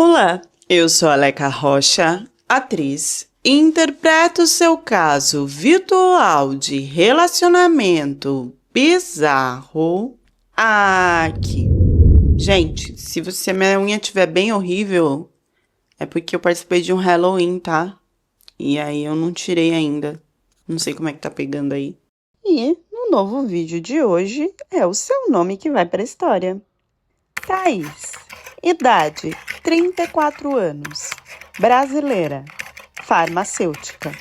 Olá, eu sou a Aleca Rocha, atriz, e interpreto o seu caso virtual de relacionamento bizarro aqui. Gente, se a minha unha estiver bem horrível, é porque eu participei de um Halloween, tá? E aí eu não tirei ainda. Não sei como é que tá pegando aí. E no novo vídeo de hoje é o seu nome que vai pra história. Thaís, idade 34 anos, brasileira, farmacêutica.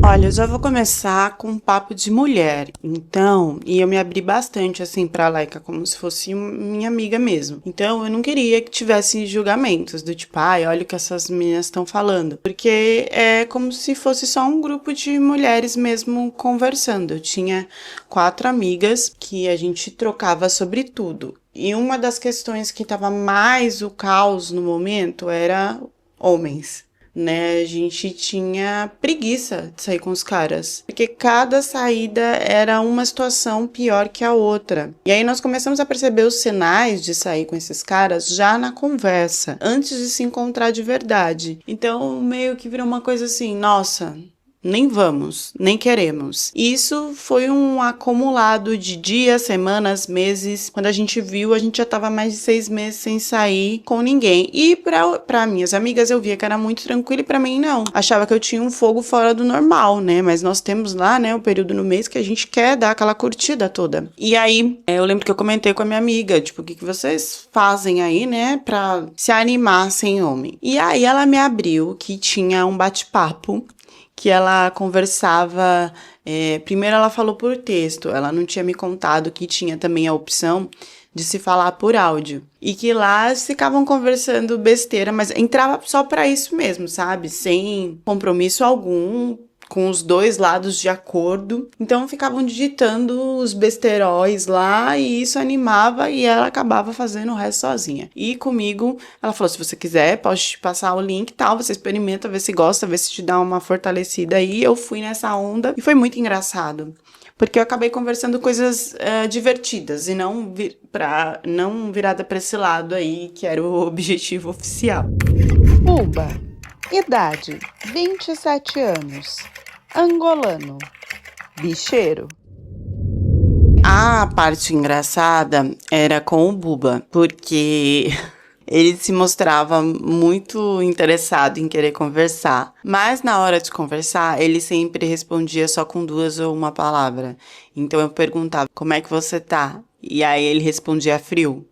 Olha, eu já vou começar com um papo de mulher, então, e eu me abri bastante, assim, pra Laika, como se fosse minha amiga mesmo. Então, eu não queria que tivesse julgamentos, do tipo, ai, olha o que essas meninas estão falando. Porque é como se fosse só um grupo de mulheres mesmo conversando. Eu tinha 4 amigas que a gente trocava sobre tudo. E uma das questões que tava mais o caos no momento era homens. Né, a gente tinha preguiça de sair com os caras, porque cada saída era uma situação pior que a outra. E aí nós começamos a perceber os sinais de sair com esses caras já na conversa, antes de se encontrar de verdade. Então meio que virou uma coisa assim, nossa, nem vamos, nem queremos. Isso foi um acumulado de dias, semanas, meses. Quando a gente viu, a gente já tava mais de 6 meses sem sair com ninguém. E pra minhas amigas eu via que era muito tranquilo e pra mim não. Achava que eu tinha um fogo fora do normal, né? Mas nós temos lá, né, o período no mês que a gente quer dar aquela curtida toda. E aí, eu lembro que eu comentei com a minha amiga, tipo, o que vocês fazem aí, né, pra se animar sem homem? E aí ela me abriu que tinha um bate-papo que ela conversava, primeiro ela falou por texto, ela não tinha me contado que tinha também a opção de se falar por áudio. E que lá ficavam conversando besteira, mas entrava só pra isso mesmo, sabe? Sem compromisso algum, com os dois lados de acordo. Então ficavam digitando os besteróis lá e isso animava e ela acabava fazendo o resto sozinha. E comigo, ela falou, se você quiser, posso te passar o link e tal, você experimenta, vê se gosta, vê se te dá uma fortalecida aí. Eu fui nessa onda e foi muito engraçado. Porque eu acabei conversando coisas divertidas e não virada para esse lado aí, que era o objetivo oficial. Buba, idade 27 anos, angolano, bicheiro. A parte engraçada era com o Buba, porque ele se mostrava muito interessado em querer conversar, mas na hora de conversar, ele sempre respondia só com 2 ou uma palavra. Então eu perguntava, como é que você tá? E aí ele respondia frio.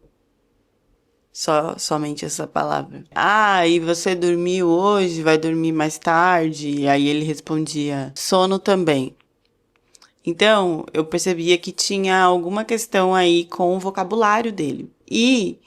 Somente essa palavra. Ah, e você dormiu hoje? Vai dormir mais tarde? E aí ele respondia, sono também. Então, eu percebia que tinha alguma questão aí com o vocabulário dele. E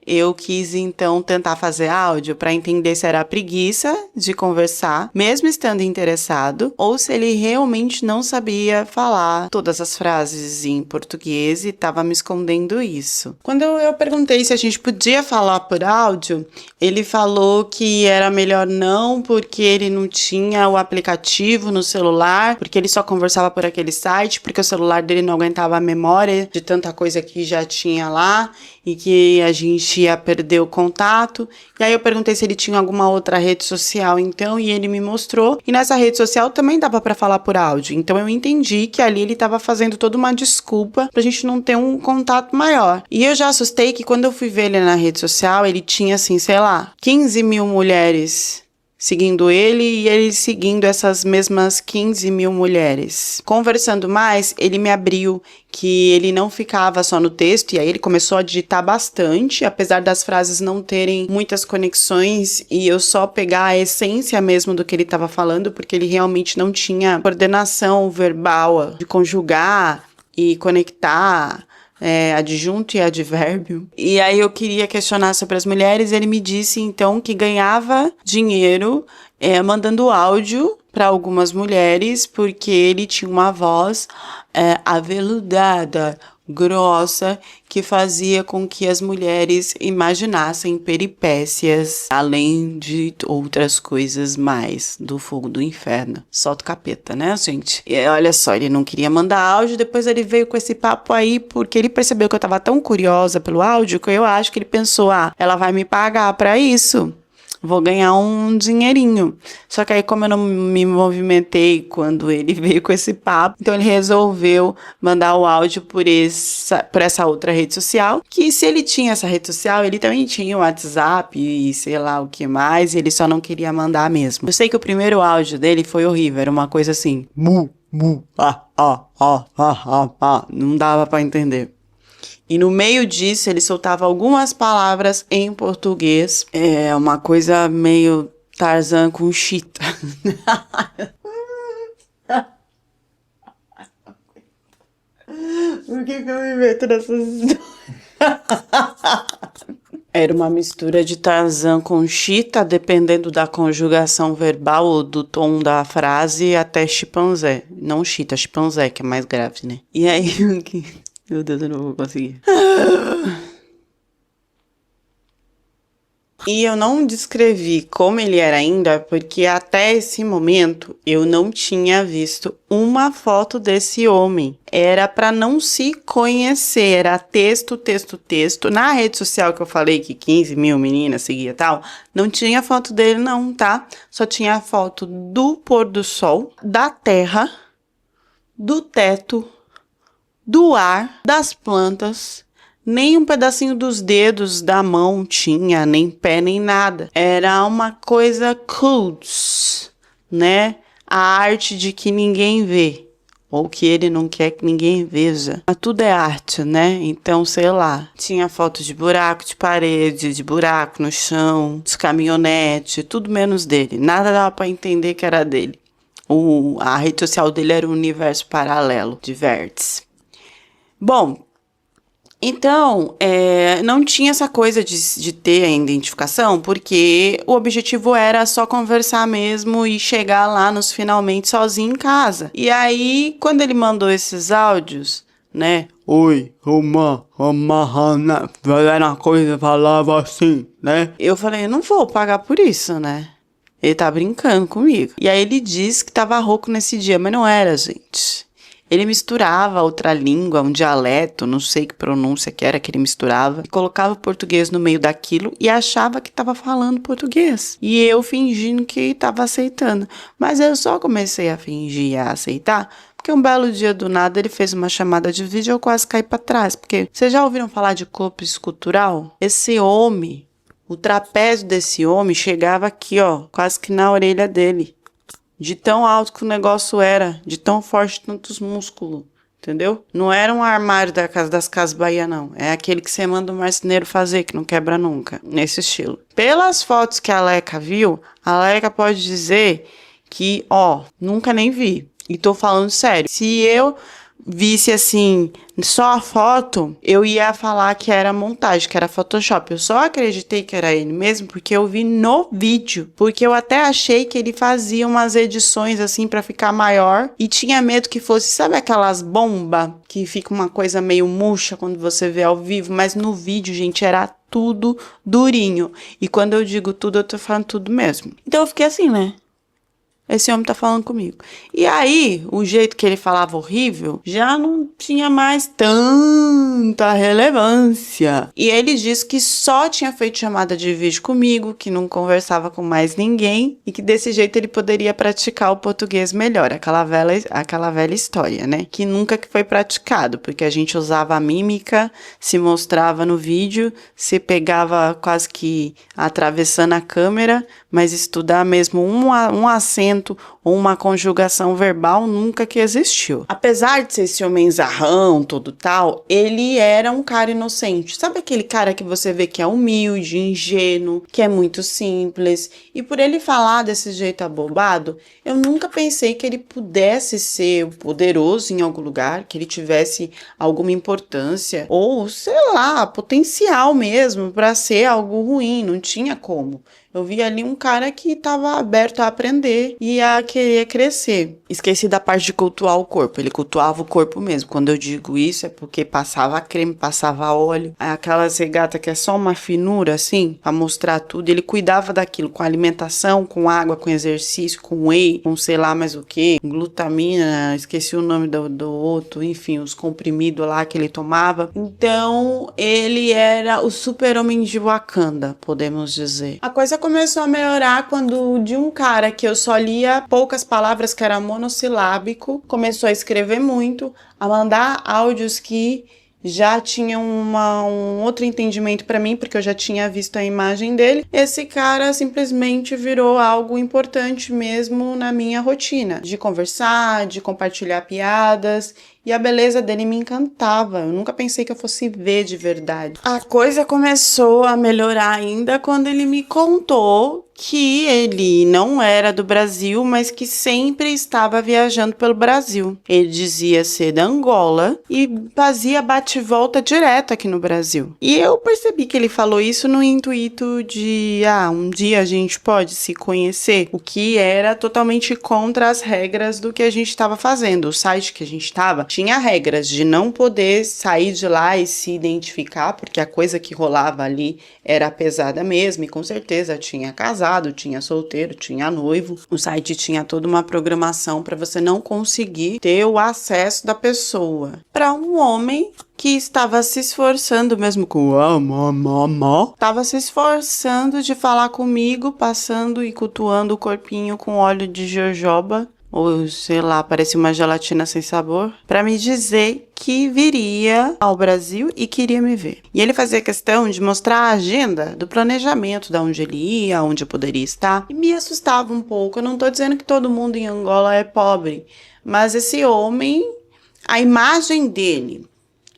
eu quis, então, tentar fazer áudio para entender se era a preguiça de conversar, mesmo estando interessado, ou se ele realmente não sabia falar todas as frases em português e estava me escondendo isso. Quando eu perguntei se a gente podia falar por áudio, ele falou que era melhor não, porque ele não tinha o aplicativo no celular, porque ele só conversava por aquele site, porque o celular dele não aguentava a memória de tanta coisa que já tinha lá, e que a gente ia perder o contato. E aí eu perguntei se ele tinha alguma outra rede social, então, e ele me mostrou. E nessa rede social também dava para falar por áudio. Então eu entendi que ali ele estava fazendo toda uma desculpa pra gente não ter um contato maior. E eu já assustei que quando eu fui ver ele na rede social, ele tinha, assim, sei lá, 15 mil mulheres seguindo ele e ele seguindo essas mesmas 15 mil mulheres. Conversando mais, ele me abriu que ele não ficava só no texto, e aí ele começou a digitar bastante, apesar das frases não terem muitas conexões e eu só pegar a essência mesmo do que ele estava falando, porque ele realmente não tinha coordenação verbal de conjugar e conectar adjunto e advérbio. E aí eu queria questionar sobre as mulheres, ele me disse então que ganhava dinheiro mandando áudio para algumas mulheres, porque ele tinha uma voz aveludada, grossa que fazia com que as mulheres imaginassem peripécias, além de outras coisas mais do fogo do inferno. Solta o capeta, né, gente? E olha só, ele não queria mandar áudio, depois ele veio com esse papo aí porque ele percebeu que eu tava tão curiosa pelo áudio que eu acho que ele pensou, ela vai me pagar pra isso. Vou ganhar um dinheirinho. Só que aí, como eu não me movimentei quando ele veio com esse papo, então ele resolveu mandar o áudio por essa outra rede social, que se ele tinha essa rede social, ele também tinha o WhatsApp e sei lá o que mais, e ele só não queria mandar mesmo. Eu sei que o primeiro áudio dele foi horrível, era uma coisa assim, não dava pra entender. E no meio disso, ele soltava algumas palavras em português. É uma coisa meio Tarzan com Chita. Por que eu me meto nessas histórias? Era uma mistura de Tarzan com Chita, dependendo da conjugação verbal ou do tom da frase, até chimpanzé. Não Chita, chimpanzé, que é mais grave, né? E aí, meu Deus, eu não vou conseguir. E eu não descrevi como ele era ainda, porque até esse momento eu não tinha visto uma foto desse homem. Era para não se conhecer, era texto. Na rede social que eu falei que 15 mil meninas seguia e tal, não tinha foto dele não, tá? Só tinha foto do pôr do sol, da terra, do teto, do ar, das plantas, nem um pedacinho dos dedos da mão tinha, nem pé, nem nada. Era uma coisa cults, né? A arte de que ninguém vê, ou que ele não quer que ninguém veja. Mas tudo é arte, né? Então, sei lá, tinha foto de buraco de parede, de buraco no chão, de caminhonete, tudo menos dele. Nada dava pra entender que era dele. A rede social dele era um universo paralelo de vértices. Bom, então, não tinha essa coisa de ter a identificação, porque o objetivo era só conversar mesmo e chegar lá nos finalmente sozinho em casa. E aí, quando ele mandou esses áudios, né? Oi, uma coisa falava assim, né? Eu falei, não vou pagar por isso, né? Ele tá brincando comigo. E aí ele disse que tava rouco nesse dia, mas não era, gente. Ele misturava outra língua, um dialeto, não sei que pronúncia que era que ele misturava, e colocava o português no meio daquilo e achava que estava falando português. E eu fingindo que estava aceitando. Mas eu só comecei a fingir e a aceitar, porque um belo dia do nada ele fez uma chamada de vídeo e eu quase caí para trás. Porque vocês já ouviram falar de corpo escultural? Esse homem, o trapézio desse homem chegava aqui, ó, quase que na orelha dele. De tão alto que o negócio era, de tão forte tantos músculos, entendeu? Não era um armário das Casas Bahia, não. É aquele que você manda o marceneiro fazer, que não quebra nunca, nesse estilo. Pelas fotos que a Leca viu, a Leca pode dizer que, nunca nem vi. E tô falando sério. Se eu visse assim, só a foto, eu ia falar que era montagem, que era Photoshop. Eu só acreditei que era ele mesmo porque eu vi no vídeo. Porque eu até achei que ele fazia umas edições assim pra ficar maior e tinha medo que fosse, sabe aquelas bombas que fica uma coisa meio murcha quando você vê ao vivo, mas no vídeo, gente, era tudo durinho. E quando eu digo tudo, eu tô falando tudo mesmo. Então eu fiquei assim, né? Esse homem tá falando comigo. E aí, o jeito que ele falava horrível já não tinha mais tanta relevância. E ele disse que só tinha feito chamada de vídeo comigo, que não conversava com mais ninguém e que desse jeito ele poderia praticar o português melhor. Aquela velha história, né? Que nunca que foi praticado, porque a gente usava a mímica, se mostrava no vídeo, se pegava quase que atravessando a câmera, mas estudar mesmo um acento ou uma conjugação verbal nunca que existiu. Apesar de ser esse homem zarrão, todo tal, ele era um cara inocente. Sabe aquele cara que você vê que é humilde, ingênuo, que é muito simples? E por ele falar desse jeito abobado, eu nunca pensei que ele pudesse ser poderoso em algum lugar, que ele tivesse alguma importância, ou sei lá, potencial mesmo para ser algo ruim, não tinha como. Eu vi ali um cara que estava aberto a aprender e a querer crescer. Esqueci da parte de cultuar o corpo. Ele cultuava o corpo mesmo. Quando eu digo isso, é porque passava creme, passava óleo. Aquelas regatas que é só uma finura, assim, pra mostrar tudo. Ele cuidava daquilo com alimentação, com água, com exercício, com whey, com sei lá mais o que, glutamina, esqueci o nome do outro, enfim, os comprimidos lá que ele tomava. Então, ele era o super-homem de Wakanda, podemos dizer. A coisa começou a melhorar quando de um cara que eu só lia poucas palavras, que era monossilábico, começou a escrever muito, a mandar áudios que já tinha um outro entendimento para mim, porque eu já tinha visto a imagem dele. Esse cara simplesmente virou algo importante mesmo na minha rotina, de conversar, de compartilhar piadas, e a beleza dele me encantava. Eu nunca pensei que eu fosse ver de verdade. A coisa começou a melhorar ainda quando ele me contou que ele não era do Brasil, mas que sempre estava viajando pelo Brasil. Ele dizia ser da Angola e fazia bate-volta direto aqui no Brasil. E eu percebi que ele falou isso no intuito de, um dia a gente pode se conhecer, o que era totalmente contra as regras do que a gente estava fazendo. O site que a gente estava tinha regras de não poder sair de lá e se identificar, porque a coisa que rolava ali era pesada mesmo, e com certeza tinha casado, tinha solteiro, tinha noivo. O site tinha toda uma programação para você não conseguir ter o acesso da pessoa. Para um homem que estava se esforçando, mesmo com estava se esforçando de falar comigo, passando e cultuando o corpinho com óleo de jojoba, ou sei lá, parecia uma gelatina sem sabor, para me dizer que viria ao Brasil e queria me ver. E ele fazia questão de mostrar a agenda do planejamento, de onde ele ia, onde eu poderia estar, e me assustava um pouco. Eu não tô dizendo que todo mundo em Angola é pobre, mas esse homem, a imagem dele,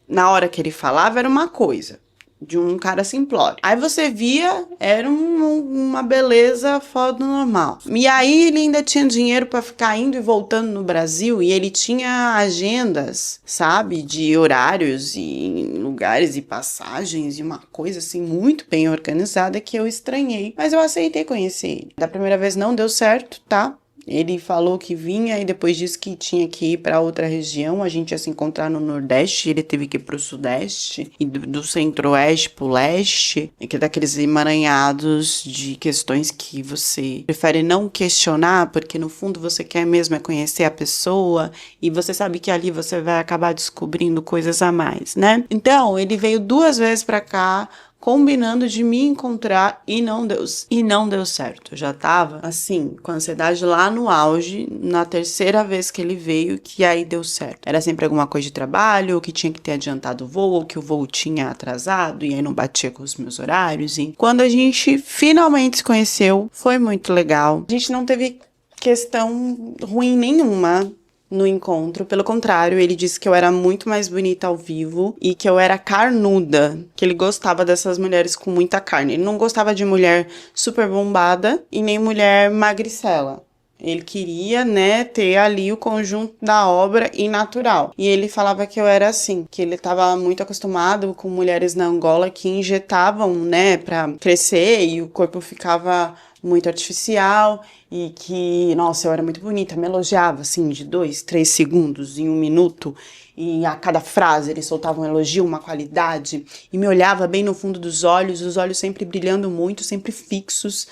na hora que ele falava, era uma coisa, de um cara simplório. Aí você via, era uma beleza fora do normal. E aí ele ainda tinha dinheiro para ficar indo e voltando no Brasil, e ele tinha agendas, sabe, de horários e lugares e passagens, e uma coisa assim muito bem organizada que eu estranhei. Mas eu aceitei conhecer ele. Da primeira vez não deu certo, tá? Ele falou que vinha e depois disse que tinha que ir para outra região. A gente ia se encontrar no Nordeste, ele teve que ir pro Sudeste, e do Centro-Oeste pro Leste, que é daqueles emaranhados de questões que você prefere não questionar, porque no fundo você quer mesmo é conhecer a pessoa, e você sabe que ali você vai acabar descobrindo coisas a mais, né? Então, ele veio 2 vezes para cá, combinando de me encontrar, e não deu certo. Eu já tava, assim, com a ansiedade lá no auge, na 3ª vez que ele veio, que aí deu certo. Era sempre alguma coisa de trabalho, ou que tinha que ter adiantado o voo, ou que o voo tinha atrasado, e aí não batia com os meus horários. E quando a gente finalmente se conheceu, foi muito legal. A gente não teve questão ruim nenhuma no encontro, pelo contrário, ele disse que eu era muito mais bonita ao vivo e que eu era carnuda, que ele gostava dessas mulheres com muita carne. Ele não gostava de mulher super bombada e nem mulher magricela. Ele queria, né, ter ali o conjunto da obra e natural. E ele falava que eu era assim, que ele estava muito acostumado com mulheres na Angola que injetavam, né, pra crescer, e o corpo ficava muito artificial, e que, nossa, eu era muito bonita, me elogiava, assim, de 2, 3 segundos em 1 minuto, e a cada frase ele soltava um elogio, uma qualidade, e me olhava bem no fundo dos olhos, os olhos sempre brilhando muito, sempre fixos.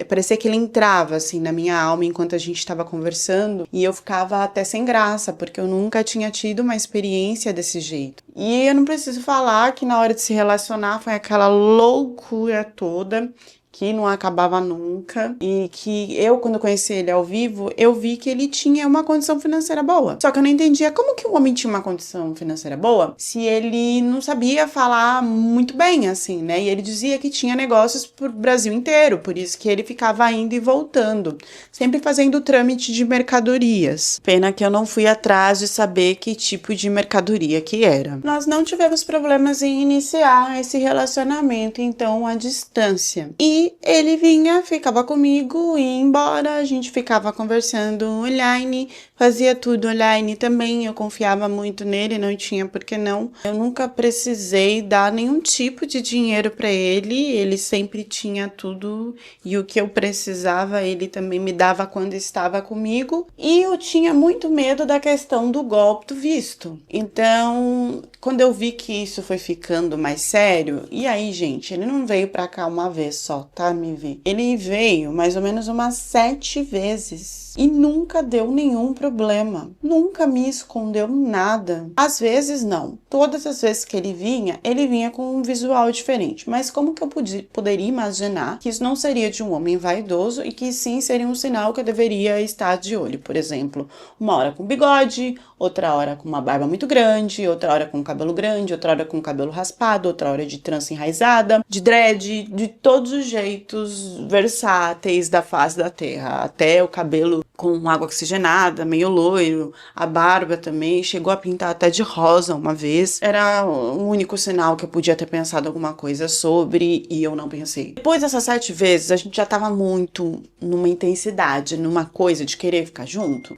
Parecia que ele entrava, assim, na minha alma enquanto a gente estava conversando, e eu ficava até sem graça, porque eu nunca tinha tido uma experiência desse jeito. E eu não preciso falar que na hora de se relacionar foi aquela loucura toda, que não acabava nunca, e que eu, quando conheci ele ao vivo, eu vi que ele tinha uma condição financeira boa. Só que eu não entendia como que um homem tinha uma condição financeira boa se ele não sabia falar muito bem, assim, né? E ele dizia que tinha negócios pro Brasil inteiro, por isso que ele ficava indo e voltando, sempre fazendo o trâmite de mercadorias. Pena que eu não fui atrás de saber que tipo de mercadoria que era. Nós não tivemos problemas em iniciar esse relacionamento, então, à distância. E E ele vinha, ficava comigo, ia embora, a gente ficava conversando online, fazia tudo online também, eu confiava muito nele, não tinha por que não. Eu nunca precisei dar nenhum tipo de dinheiro para ele sempre tinha tudo e o que eu precisava ele também me dava quando estava comigo. E eu tinha muito medo da questão do golpe do visto. Então, quando eu vi que isso foi ficando mais sério, e aí, gente, ele não veio pra cá uma vez só, tá? Me ver. Ele veio mais ou menos umas 7 vezes e nunca deu nenhum problema. Nunca me escondeu nada. Às vezes, não. Todas as vezes que ele vinha com um visual diferente. Mas como que eu poderia imaginar que isso não seria de um homem vaidoso e que sim seria um sinal que eu deveria estar de olho? Por exemplo, uma hora com bigode, outra hora com uma barba muito grande, outra hora com cabelo grande, outra hora com cabelo raspado, outra hora de trança enraizada, de dread, de todos os jeitos versáteis da face da terra. Até o cabelo com água oxigenada, meio loiro, a barba também, chegou a pintar até de rosa uma vez. Era o único sinal que eu podia ter pensado alguma coisa sobre e eu não pensei. Depois dessas 7 vezes, a gente já tava muito numa intensidade, numa coisa de querer ficar junto,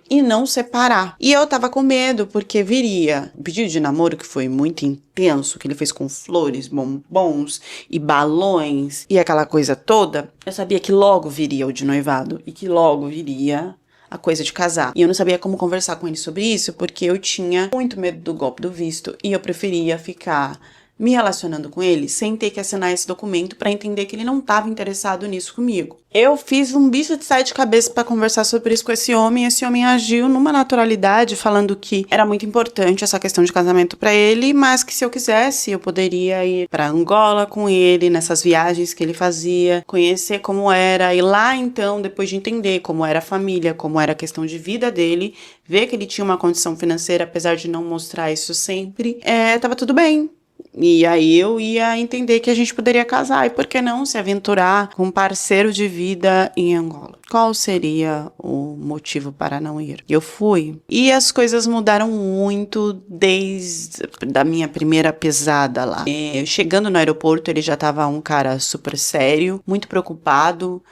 e não separar. E eu tava com medo porque viria o pedido de namoro que foi muito intenso, que ele fez com flores, bombons e balões e aquela coisa toda. Eu sabia que logo viria o de noivado e que logo viria a coisa de casar. E eu não sabia como conversar com ele sobre isso porque eu tinha muito medo do golpe do visto e eu preferia ficar me relacionando com ele sem ter que assinar esse documento para entender que ele não estava interessado nisso comigo. Eu fiz um bicho de 7 cabeças para conversar sobre isso com esse homem agiu numa naturalidade, falando que era muito importante essa questão de casamento para ele, mas que se eu quisesse, eu poderia ir para Angola com ele, nessas viagens que ele fazia, conhecer como era, e lá então, depois de entender como era a família, como era a questão de vida dele, ver que ele tinha uma condição financeira, apesar de não mostrar isso sempre, tava tudo bem. E aí eu ia entender que a gente poderia casar, e por que não se aventurar com um parceiro de vida em Angola? Qual seria o motivo para não ir? Eu fui. E as coisas mudaram muito desde a minha primeira pesada lá. Chegando no aeroporto, ele já estava um cara super sério, muito preocupado,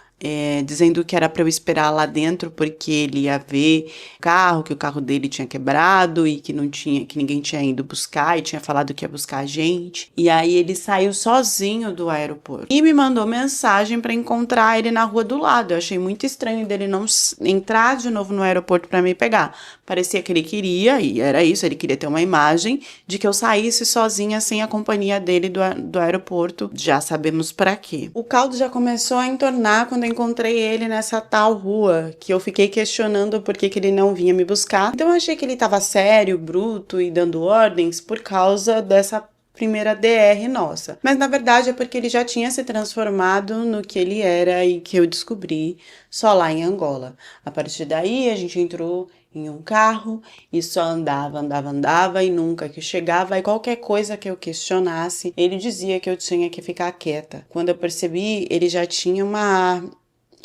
dizendo que era para eu esperar lá dentro porque ele ia ver o carro, que o carro dele tinha quebrado e que ninguém tinha ido buscar e tinha falado que ia buscar a gente. E aí ele saiu sozinho do aeroporto e me mandou mensagem para encontrar ele na rua do lado. Eu achei muito estranho dele não entrar de novo no aeroporto para me pegar. Parecia que ele queria, e era isso, ele queria ter uma imagem de que eu saísse sozinha sem a companhia dele do aeroporto. Já sabemos para quê. O caldo já começou a entornar quando eu encontrei ele nessa tal rua, que eu fiquei questionando por que ele não vinha me buscar. Então eu achei que ele estava sério, bruto e dando ordens por causa dessa primeira DR nossa. Mas na verdade é porque ele já tinha se transformado no que ele era e que eu descobri só lá em Angola. A partir daí a gente entrou em um carro e só andava e nunca que chegava, e qualquer coisa que eu questionasse, ele dizia que eu tinha que ficar quieta. Quando eu percebi, ele já tinha uma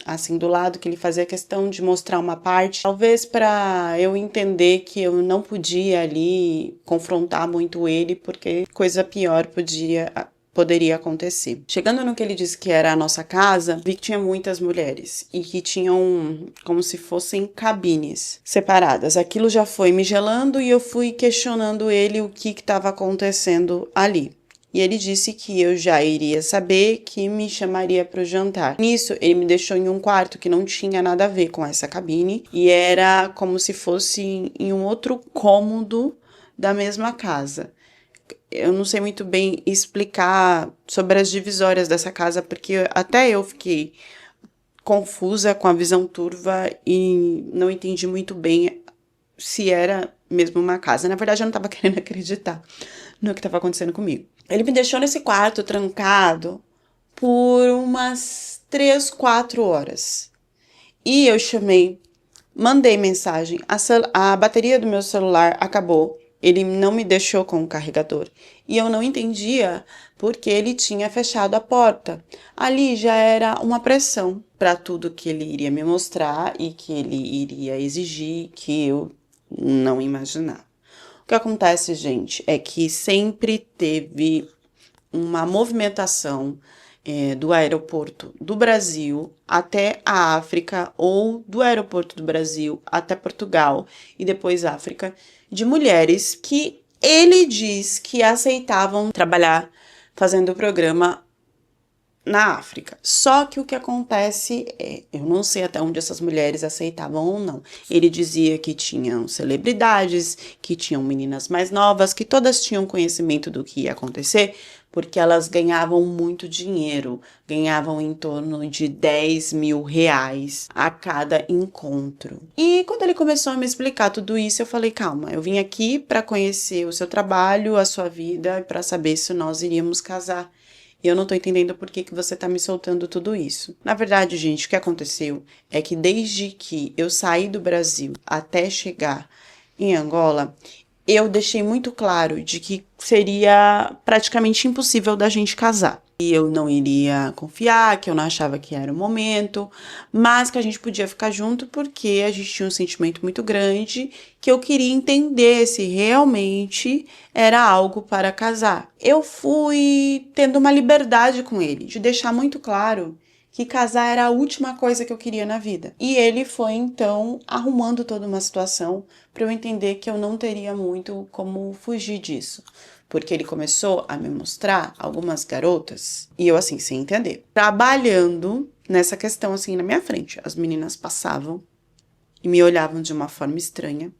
assim do lado, que ele fazia questão de mostrar uma parte, talvez para eu entender que eu não podia ali confrontar muito ele, porque coisa pior poderia acontecer. Chegando no que ele disse que era a nossa casa, vi que tinha muitas mulheres e que tinham como se fossem cabines separadas. Aquilo já foi me gelando e eu fui questionando ele o que estava acontecendo ali. E ele disse que eu já iria saber, que me chamaria para o jantar. Nisso, ele me deixou em um quarto que não tinha nada a ver com essa cabine e era como se fosse em um outro cômodo da mesma casa. Eu não sei muito bem explicar sobre as divisórias dessa casa, porque até eu fiquei confusa com a visão turva e não entendi muito bem se era mesmo uma casa. Na verdade, eu não estava querendo acreditar no que estava acontecendo comigo. Ele me deixou nesse quarto trancado por umas 3, 4 horas. E eu mandei mensagem, a bateria do meu celular acabou. Ele não me deixou com o carregador. E eu não entendia porque ele tinha fechado a porta. Ali já era uma pressão para tudo que ele iria me mostrar e que ele iria exigir que eu não imaginar. O que acontece, gente, é que sempre teve uma movimentação do aeroporto do Brasil até a África ou do aeroporto do Brasil até Portugal e depois África, de mulheres que ele diz que aceitavam trabalhar fazendo o programa na África. Só que o que acontece eu não sei até onde essas mulheres aceitavam ou não. Ele dizia que tinham celebridades, que tinham meninas mais novas, que todas tinham conhecimento do que ia acontecer, porque elas ganhavam muito dinheiro, ganhavam em torno de 10 mil reais a cada encontro. E quando ele começou a me explicar tudo isso, eu falei, calma, eu vim aqui para conhecer o seu trabalho, a sua vida, para saber se nós iríamos casar. E eu não tô entendendo por que você tá me soltando tudo isso. Na verdade, gente, o que aconteceu é que desde que eu saí do Brasil até chegar em Angola, eu deixei muito claro de que seria praticamente impossível da gente casar. E eu não iria confiar, que eu não achava que era o momento, mas que a gente podia ficar junto porque a gente tinha um sentimento muito grande que eu queria entender se realmente era algo para casar. Eu fui tendo uma liberdade com ele, de deixar muito claro que casar era a última coisa que eu queria na vida. E ele foi, então, arrumando toda uma situação para eu entender que eu não teria muito como fugir disso. Porque ele começou a me mostrar algumas garotas, e eu assim, sem entender, trabalhando nessa questão assim na minha frente. As meninas passavam e me olhavam de uma forma estranha.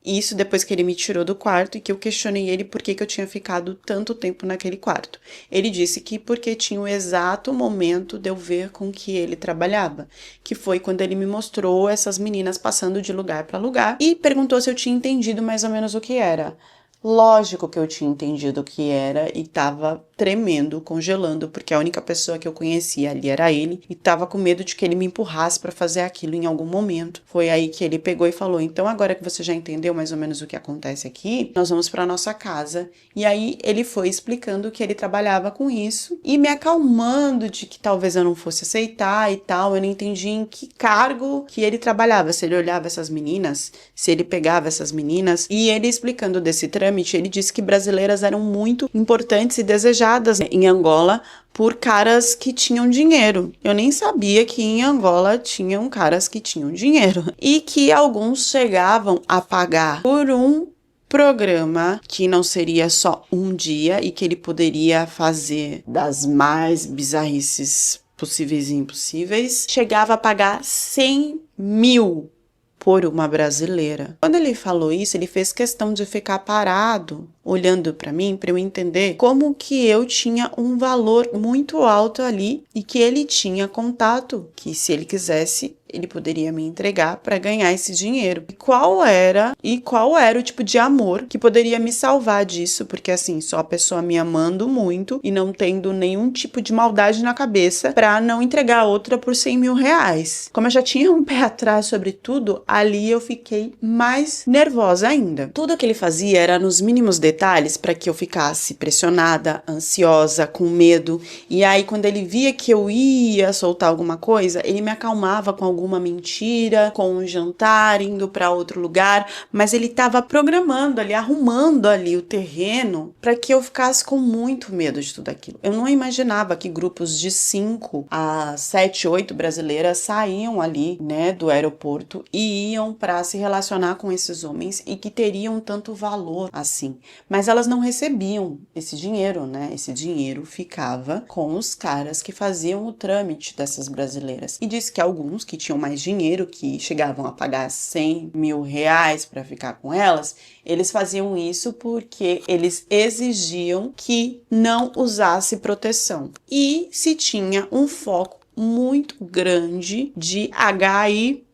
E isso depois que ele me tirou do quarto e que eu questionei ele por que eu tinha ficado tanto tempo naquele quarto. Ele disse que porque tinha o exato momento de eu ver com que ele trabalhava, que foi quando ele me mostrou essas meninas passando de lugar para lugar e perguntou se eu tinha entendido mais ou menos o que era. Lógico que eu tinha entendido o que era e tava tremendo, congelando, porque a única pessoa que eu conhecia ali era ele e tava com medo de que ele me empurrasse para fazer aquilo em algum momento. Foi aí que ele pegou e falou, então agora que você já entendeu mais ou menos o que acontece aqui, nós vamos para nossa casa. E aí ele foi explicando que ele trabalhava com isso e me acalmando de que talvez eu não fosse aceitar e tal. Eu não entendi em que cargo que ele trabalhava, se ele olhava essas meninas, se ele pegava essas meninas. E ele explicando desse trâmite, ele disse que brasileiras eram muito importantes e desejadas em Angola por caras que tinham dinheiro. Eu nem sabia que em Angola tinham caras que tinham dinheiro. E que alguns chegavam a pagar por um programa que não seria só um dia e que ele poderia fazer das mais bizarrices possíveis e impossíveis. Chegava a pagar 100 mil por uma brasileira. Quando ele falou isso, ele fez questão de ficar parado, olhando para mim, para eu entender como que eu tinha um valor muito alto ali e que ele tinha contato, que se ele quisesse, ele poderia me entregar para ganhar esse dinheiro. E qual era o tipo de amor que poderia me salvar disso? Porque assim, só a pessoa me amando muito e não tendo nenhum tipo de maldade na cabeça para não entregar outra por 100 mil reais. Como eu já tinha um pé atrás sobre tudo, ali eu fiquei mais nervosa ainda. Tudo que ele fazia era nos mínimos detalhes para que eu ficasse pressionada, ansiosa, com medo. E aí quando ele via que eu ia soltar alguma coisa, ele me acalmava com alguma mentira, com um jantar, indo para outro lugar, mas ele estava programando ali, arrumando ali o terreno para que eu ficasse com muito medo de tudo aquilo. Eu não imaginava que grupos de 5 a 7, 8 brasileiras saíam ali, né, do aeroporto e iam para se relacionar com esses homens e que teriam tanto valor assim. Mas elas não recebiam esse dinheiro, né? Esse dinheiro ficava com os caras que faziam o trâmite dessas brasileiras. E disse que alguns que tinham mais dinheiro, que chegavam a pagar 100 mil reais para ficar com elas, eles faziam isso porque eles exigiam que não usasse proteção. E se tinha um foco muito grande de HIV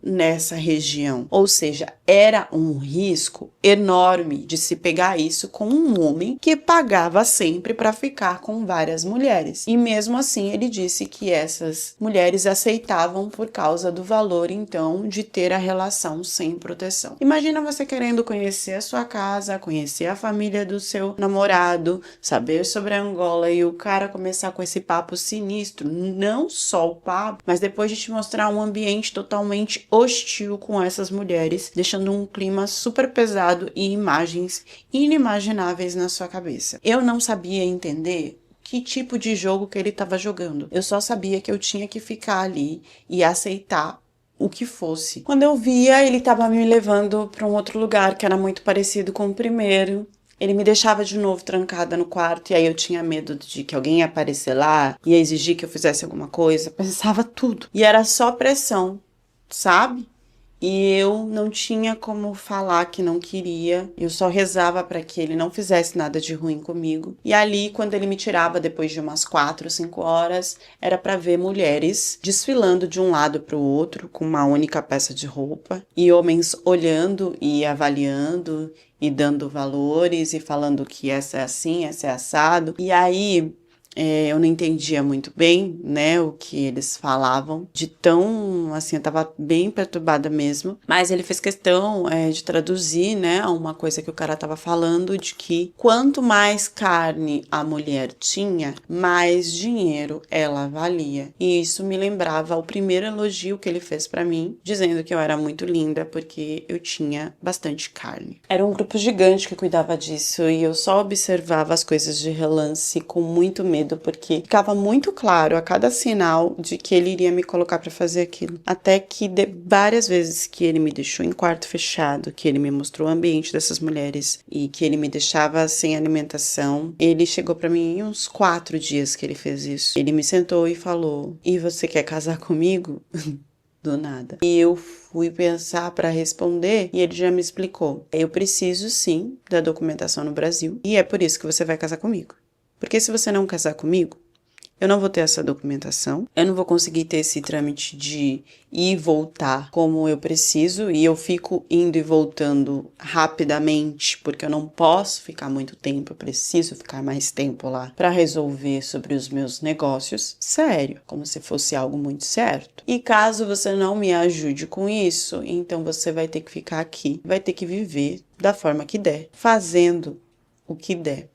nessa região, ou seja, era um risco enorme de se pegar isso com um homem que pagava sempre para ficar com várias mulheres. E mesmo assim ele disse que essas mulheres aceitavam por causa do valor, então, de ter a relação sem proteção. Imagina você querendo conhecer a sua casa, conhecer a família do seu namorado, saber sobre Angola e o cara começar com esse papo sinistro, não só o papo, mas depois de te mostrar um ambiente totalmente hostil com essas mulheres, deixando um clima super pesado e imagens inimagináveis na sua cabeça. Eu não sabia entender que tipo de jogo que ele estava jogando. Eu só sabia que eu tinha que ficar ali e aceitar o que fosse. Quando eu via, ele estava me levando para um outro lugar que era muito parecido com o primeiro. Ele me deixava de novo trancada no quarto e aí eu tinha medo de que alguém ia aparecer lá, ia exigir que eu fizesse alguma coisa. Pensava tudo. E era só pressão, sabe? E eu não tinha como falar que não queria. Eu só rezava para que ele não fizesse nada de ruim comigo. E ali, quando ele me tirava depois de umas 4, 5 horas, era para ver mulheres desfilando de um lado para o outro com uma única peça de roupa e homens olhando e avaliando e dando valores e falando que essa é assim, essa é assado. E aí eu não entendia muito bem, né, o que eles falavam, de tão, assim, eu tava bem perturbada mesmo, mas ele fez questão de traduzir, né, uma coisa que o cara tava falando, de que quanto mais carne a mulher tinha, mais dinheiro ela valia, e isso me lembrava o primeiro elogio que ele fez pra mim, dizendo que eu era muito linda porque eu tinha bastante carne. Era um grupo gigante que cuidava disso, e eu só observava as coisas de relance com muito medo, porque ficava muito claro a cada sinal de que ele iria me colocar para fazer aquilo. Até que várias vezes que ele me deixou em quarto fechado, que ele me mostrou o ambiente dessas mulheres e que ele me deixava sem alimentação, ele chegou para mim em uns 4 dias que ele fez isso. Ele me sentou e falou: "E você quer casar comigo?" Do nada. E eu fui pensar para responder e ele já me explicou: "Eu preciso sim da documentação no Brasil e é por isso que você vai casar comigo. Porque se você não casar comigo, eu não vou ter essa documentação, eu não vou conseguir ter esse trâmite de ir e voltar como eu preciso, e eu fico indo e voltando rapidamente, porque eu não posso ficar muito tempo, eu preciso ficar mais tempo lá para resolver sobre os meus negócios, sério, como se fosse algo muito certo. E caso você não me ajude com isso, então você vai ter que ficar aqui, vai ter que viver da forma que der, fazendo o que der."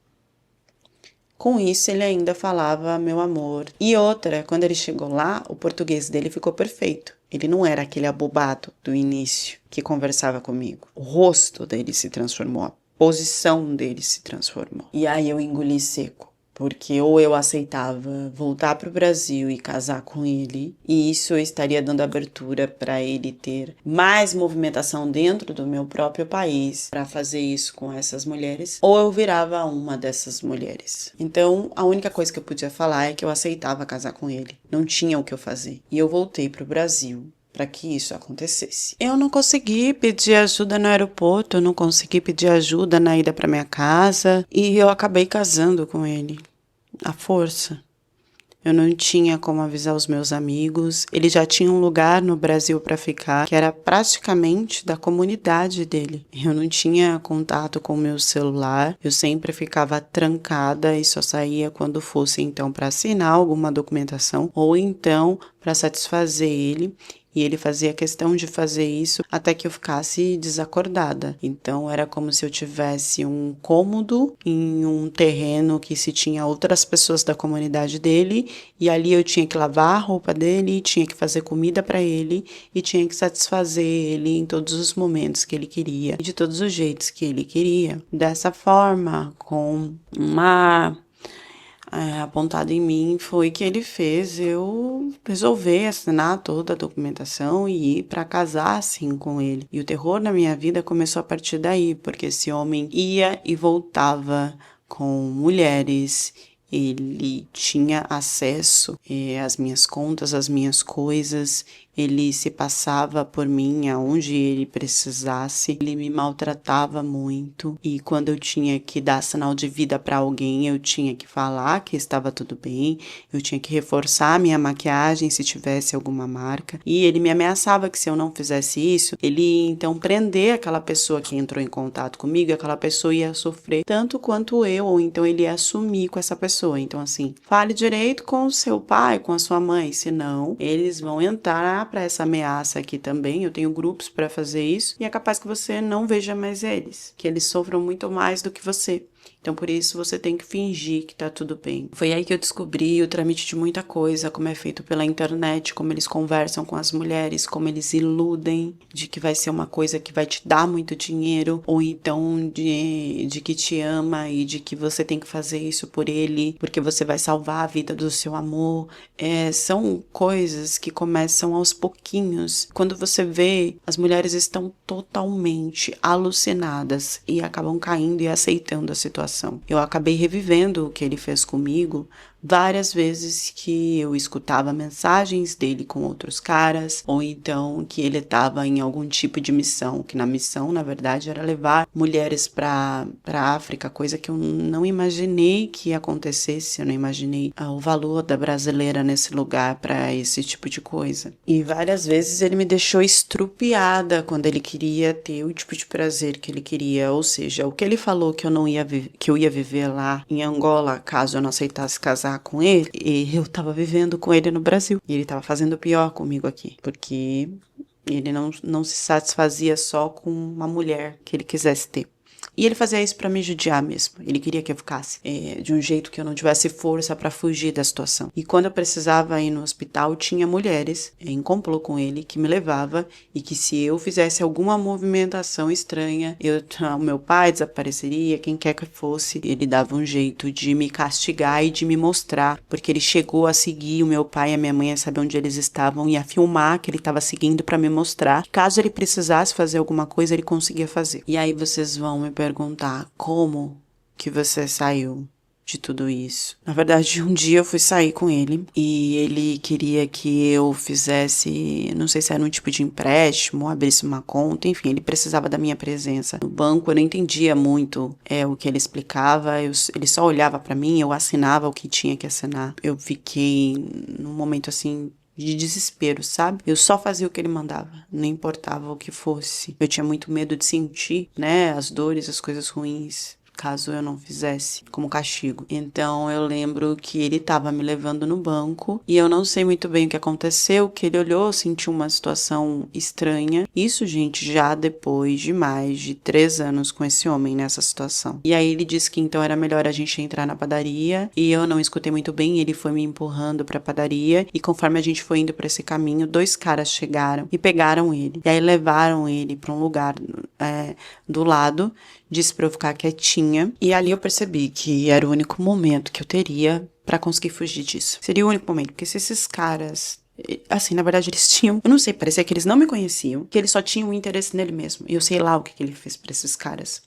Com isso, ele ainda falava meu amor. E outra, quando ele chegou lá, o português dele ficou perfeito. Ele não era aquele abobado do início que conversava comigo. O rosto dele se transformou, a posição dele se transformou. E aí eu engoli seco. Porque ou eu aceitava voltar para o Brasil e casar com ele, e isso estaria dando abertura para ele ter mais movimentação dentro do meu próprio país para fazer isso com essas mulheres, ou eu virava uma dessas mulheres. Então, a única coisa que eu podia falar é que eu aceitava casar com ele. Não tinha o que eu fazer. E eu voltei para o Brasil para que isso acontecesse. Eu não consegui pedir ajuda no aeroporto, eu não consegui pedir ajuda na ida para minha casa, e eu acabei casando com ele, à força. Eu não tinha como avisar os meus amigos, ele já tinha um lugar no Brasil para ficar, que era praticamente da comunidade dele. Eu não tinha contato com o meu celular, eu sempre ficava trancada e só saía quando fosse então para assinar alguma documentação ou então para satisfazer ele. E ele fazia questão de fazer isso até que eu ficasse desacordada. Então era como se eu tivesse um cômodo em um terreno que se tinha outras pessoas da comunidade dele, e ali eu tinha que lavar a roupa dele, tinha que fazer comida para ele e tinha que satisfazer ele em todos os momentos que ele queria e de todos os jeitos que ele queria. Dessa forma, com uma apontado em mim, foi que ele fez eu resolver assinar toda a documentação e ir para casar assim com ele. E o terror na minha vida começou a partir daí, porque esse homem ia e voltava com mulheres, ele tinha acesso às minhas contas, às minhas coisas, ele se passava por mim aonde ele precisasse, ele me maltratava muito, e quando eu tinha que dar sinal de vida para alguém, eu tinha que falar que estava tudo bem, eu tinha que reforçar a minha maquiagem se tivesse alguma marca, e ele me ameaçava que se eu não fizesse isso, ele ia então prender aquela pessoa que entrou em contato comigo, e aquela pessoa ia sofrer tanto quanto eu, ou então ele ia assumir com essa pessoa. Então assim, fale direito com o seu pai, com a sua mãe, senão eles vão entrar para essa ameaça aqui também. Eu tenho grupos para fazer isso e é capaz que você não veja mais eles, que eles sofram muito mais do que você. Então, por isso, você tem que fingir que tá tudo bem. Foi aí que eu descobri o trâmite de muita coisa, como é feito pela internet, como eles conversam com as mulheres, como eles iludem de que vai ser uma coisa que vai te dar muito dinheiro, ou então de que te ama e de que você tem que fazer isso por ele, porque você vai salvar a vida do seu amor. São coisas que começam aos pouquinhos. Quando você vê, as mulheres estão totalmente alucinadas e acabam caindo e aceitando a situação. Eu acabei revivendo o que ele fez comigo várias vezes, que eu escutava mensagens dele com outros caras, ou então que ele estava em algum tipo de missão, que na missão, na verdade, era levar mulheres para África, coisa que eu não imaginei que acontecesse, eu não imaginei o valor da brasileira nesse lugar para esse tipo de coisa. E várias vezes ele me deixou estrupiada quando ele queria ter o tipo de prazer que ele queria, ou seja, o que ele falou que eu ia viver lá em Angola, caso eu não aceitasse casar com ele, e eu tava vivendo com ele no Brasil. E ele tava fazendo pior comigo aqui, porque ele não se satisfazia só com uma mulher que ele quisesse ter. E ele fazia isso pra me judiar mesmo. Ele queria que eu ficasse de um jeito que eu não tivesse força pra fugir da situação. E quando eu precisava ir no hospital, tinha mulheres em complô com ele que me levava, e que se eu fizesse alguma movimentação estranha, o meu pai desapareceria, quem quer que fosse. Ele dava um jeito de me castigar e de me mostrar, porque ele chegou a seguir o meu pai e a minha mãe, a saber onde eles estavam e a filmar que ele estava seguindo pra me mostrar. Caso ele precisasse fazer alguma coisa, ele conseguia fazer. E aí vocês vão me perguntar como que você saiu de tudo isso. Na verdade, um dia eu fui sair com ele e ele queria que eu fizesse, não sei se era um tipo de empréstimo, abrisse uma conta, enfim, ele precisava da minha presença no banco. Eu não entendia muito o que ele explicava, ele só olhava pra mim, eu assinava o que tinha que assinar. Eu fiquei num momento assim de desespero, sabe? Eu só fazia o que ele mandava, não importava o que fosse. Eu tinha muito medo de sentir, né, as dores, as coisas ruins, caso eu não fizesse, como castigo. Então eu lembro que ele tava me levando no banco e eu não sei muito bem o que aconteceu, que ele olhou, sentiu uma situação estranha. Isso, gente, já depois de mais de 3 anos com esse homem nessa situação. E aí ele disse que então era melhor a gente entrar na padaria, e eu não escutei muito bem, ele foi me empurrando pra padaria, e conforme a gente foi indo pra esse caminho, 2 caras chegaram e pegaram ele. E aí levaram ele pra um lugar do lado, disse pra eu ficar quietinha, e ali eu percebi que era o único momento que eu teria pra conseguir fugir disso. Seria o único momento, porque se esses caras, assim, na verdade eles tinham, eu não sei, parecia que eles não me conheciam, que eles só tinham interesse nele mesmo, e eu sei lá o que ele fez pra esses caras.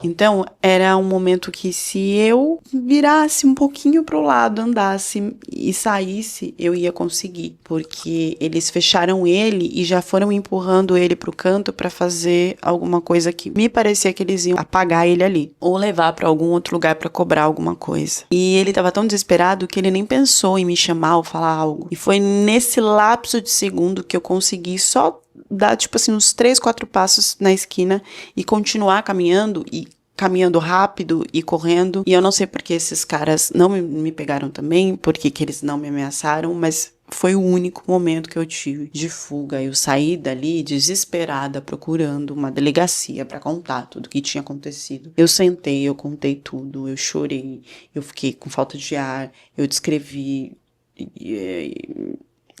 Então, era um momento que se eu virasse um pouquinho pro lado, andasse e saísse, eu ia conseguir, porque eles fecharam ele e já foram empurrando ele pro canto pra fazer alguma coisa que me parecia que eles iam apagar ele ali, ou levar pra algum outro lugar pra cobrar alguma coisa. E ele tava tão desesperado que ele nem pensou em me chamar ou falar algo. E foi nesse lapso de segundo que eu consegui só dar, tipo assim, uns 3, 4 passos na esquina e continuar caminhando, e caminhando rápido e correndo. E eu não sei porque esses caras não me pegaram também, porque que eles não me ameaçaram, mas foi o único momento que eu tive de fuga. Eu saí dali desesperada, procurando uma delegacia para contar tudo que tinha acontecido. Eu sentei, eu contei tudo, eu chorei, eu fiquei com falta de ar, eu descrevi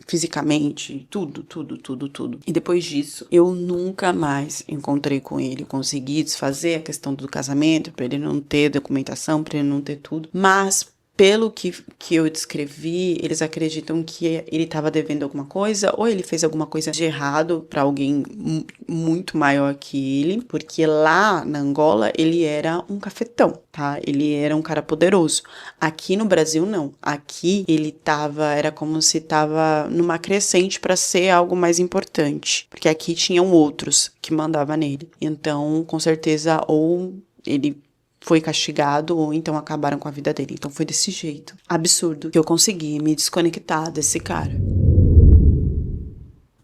fisicamente, tudo. E depois disso, eu nunca mais encontrei com ele. Eu consegui desfazer a questão do casamento, pra ele não ter documentação, pra ele não ter tudo. Mas, pelo que eu descrevi, eles acreditam que ele estava devendo alguma coisa, ou ele fez alguma coisa de errado para alguém muito maior que ele, porque lá na Angola ele era um cafetão, tá? Ele era um cara poderoso. Aqui no Brasil, não. Aqui ele era como se tava numa crescente para ser algo mais importante, porque aqui tinham outros que mandavam nele. Então, com certeza, ou ele foi castigado, ou então acabaram com a vida dele. Então foi desse jeito absurdo que eu consegui me desconectar desse cara.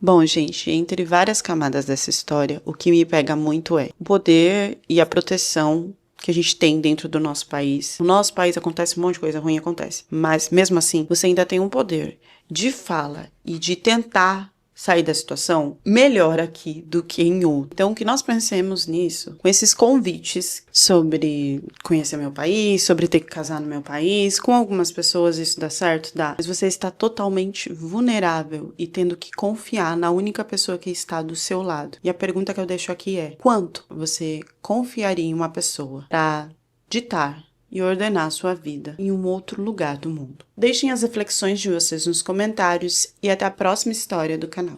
Bom, gente, entre várias camadas dessa história, o que me pega muito é o poder e a proteção que a gente tem dentro do nosso país. No nosso país acontece um monte de coisa ruim, acontece. Mas, mesmo assim, você ainda tem um poder de fala e de tentar sair da situação melhor aqui do que em outro. Então, que nós pensemos nisso, com esses convites sobre conhecer meu país, sobre ter que casar no meu país. Com algumas pessoas isso dá certo? Dá. Mas você está totalmente vulnerável e tendo que confiar na única pessoa que está do seu lado. E a pergunta que eu deixo aqui é: quanto você confiaria em uma pessoa para ditar e ordenar sua vida em um outro lugar do mundo? Deixem as reflexões de vocês nos comentários e até a próxima história do canal.